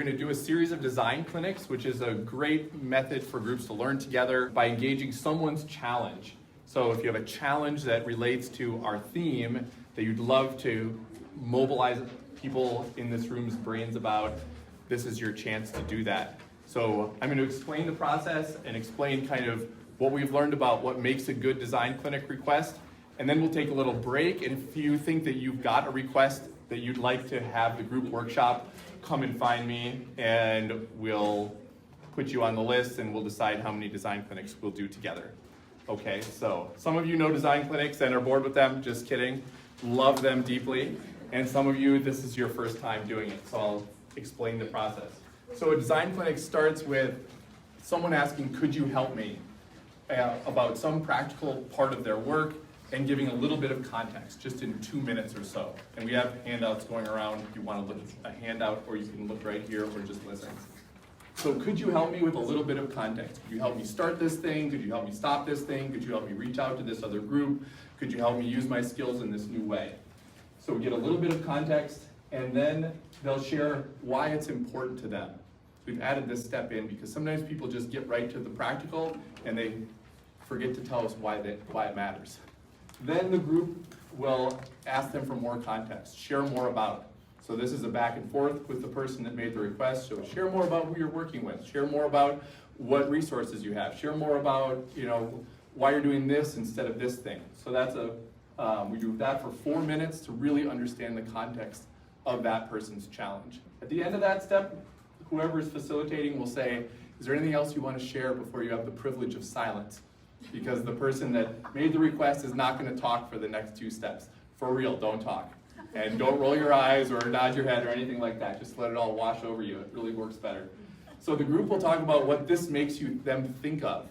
We're going to do a series of design clinics, which is a great method for groups to learn together by engaging someone's challenge. So if you have a challenge that relates to our theme that you'd love to mobilize people in this room's brains about, this is your chance to do that. So I'm going to explain the process and explain kind of what we've learned about what makes a good design clinic request. And then we'll take a little break. And if you think that you've got a request that you'd like to have the group workshop, come and find me and we'll put you on the list and we'll decide how many design clinics we'll do together. Okay, so some of you know design clinics and are bored with them, just kidding. Love them deeply. And some of you, this is your first time doing it, so I'll explain the process. So a design clinic starts with someone asking, could you help me about some practical part of their work, and giving a little bit of context, just in 2 minutes or so. And we have handouts going around if you want to look at a handout, or you can look right here or just listen. So could you help me with a little bit of context? Could you help me start this thing? Could you help me stop this thing? Could you help me reach out to this other group? Could you help me use my skills in this new way? So we get a little bit of context, and then they'll share why it's important to them. We've added this step in because sometimes people just get right to the practical and they forget to tell us why it matters. Then the group will ask them for more context, share more about it. So this is a back and forth with the person that made the request. So share more about who you're working with, share more about what resources you have, share more about why you're doing this instead of this thing. So that's we do that for 4 minutes to really understand the context of that person's challenge. At the end of that step, whoever is facilitating will say, is there anything else you want to share before you have the privilege of silence? Because the person that made the request is not going to talk for the next 2 steps. For real, don't talk. And don't roll your eyes or nod your head or anything like that. Just let it all wash over you. It really works better. So the group will talk about what this makes them think of.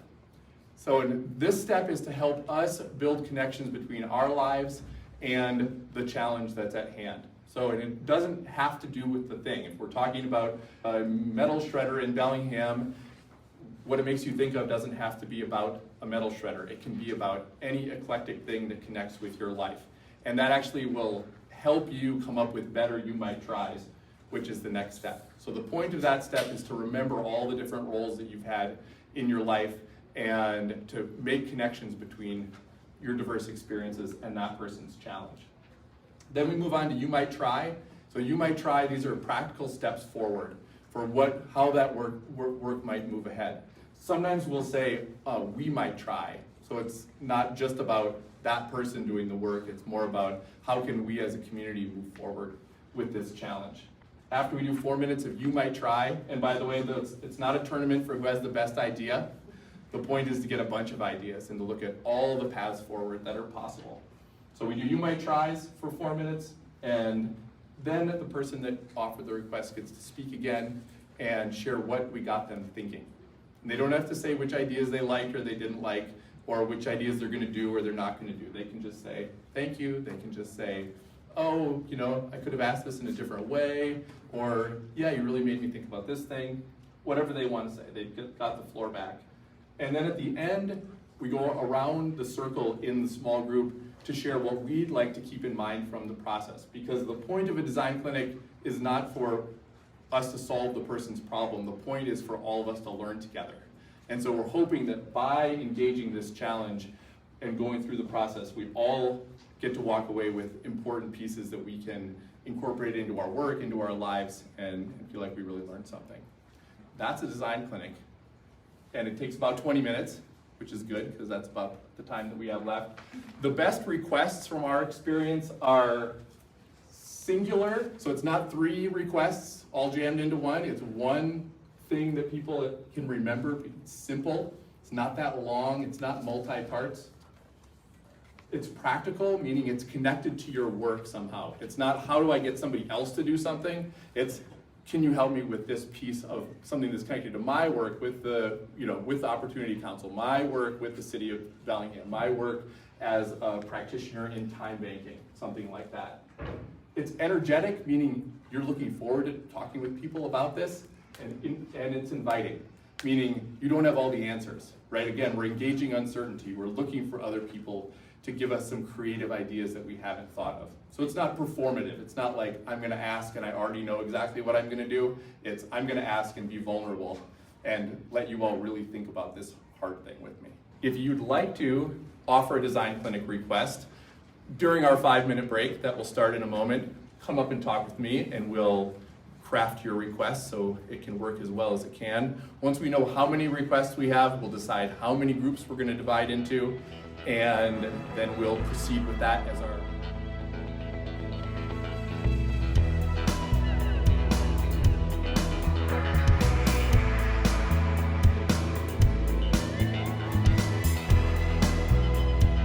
So this step is to help us build connections between our lives and the challenge that's at hand. So it doesn't have to do with the thing. If we're talking about a metal shredder in Bellingham, what it makes you think of doesn't have to be about a metal shredder. It can be about any eclectic thing that connects with your life. And that actually will help you come up with better you might tries, which is the next step. So the point of that step is to remember all the different roles that you've had in your life and to make connections between your diverse experiences and that person's challenge. Then we move on to you might try. So you might try, these are practical steps forward for how that work might move ahead. Sometimes we'll say, we might try. So it's not just about that person doing the work, it's more about how can we as a community move forward with this challenge. After we do 4 minutes of you might try, and by the way, it's not a tournament for who has the best idea. The point is to get a bunch of ideas and to look at all the paths forward that are possible. So we do you might tries for 4 minutes, and then the person that offered the request gets to speak again and share what we got them thinking. And they don't have to say which ideas they liked or they didn't like, or which ideas they're going to do or they're not going to do. They can just say, thank you. They can just say, oh, I could have asked this in a different way, or yeah, you really made me think about this thing. Whatever they want to say, they've got the floor back. And then at the end, we go around the circle in the small group to share what we'd like to keep in mind from the process. Because the point of a design clinic is not for us to solve the person's problem. The point is for all of us to learn together. And so we're hoping that by engaging this challenge and going through the process, we all get to walk away with important pieces that we can incorporate into our work, into our lives, and feel like we really learned something. That's a design clinic. And it takes about 20 minutes, which is good because that's about the time that we have left. The best requests from our experience are singular, so it's not 3 requests all jammed into one. It's one thing that people can remember. It's simple, it's not that long, it's not multi-parts. It's practical, meaning it's connected to your work somehow. It's not how do I get somebody else to do something, it's can you help me with this piece of something that's connected to my work with the Opportunity Council, my work with the City of Bellingham, my work as a practitioner in time banking, something like that. It's energetic, meaning you're looking forward to talking with people about this, and it's inviting, meaning you don't have all the answers, right? Again, we're engaging uncertainty. We're looking for other people to give us some creative ideas that we haven't thought of. So it's not performative. It's not like I'm going to ask and I already know exactly what I'm going to do. It's I'm going to ask and be vulnerable and let you all really think about this hard thing with me. If you'd like to offer a design clinic request during our 5-minute break that will start in a moment, come up and talk with me and we'll craft your request so it can work as well as it can. Once we know how many requests we have, we'll decide how many groups we're going to divide into, and then we'll proceed with that as our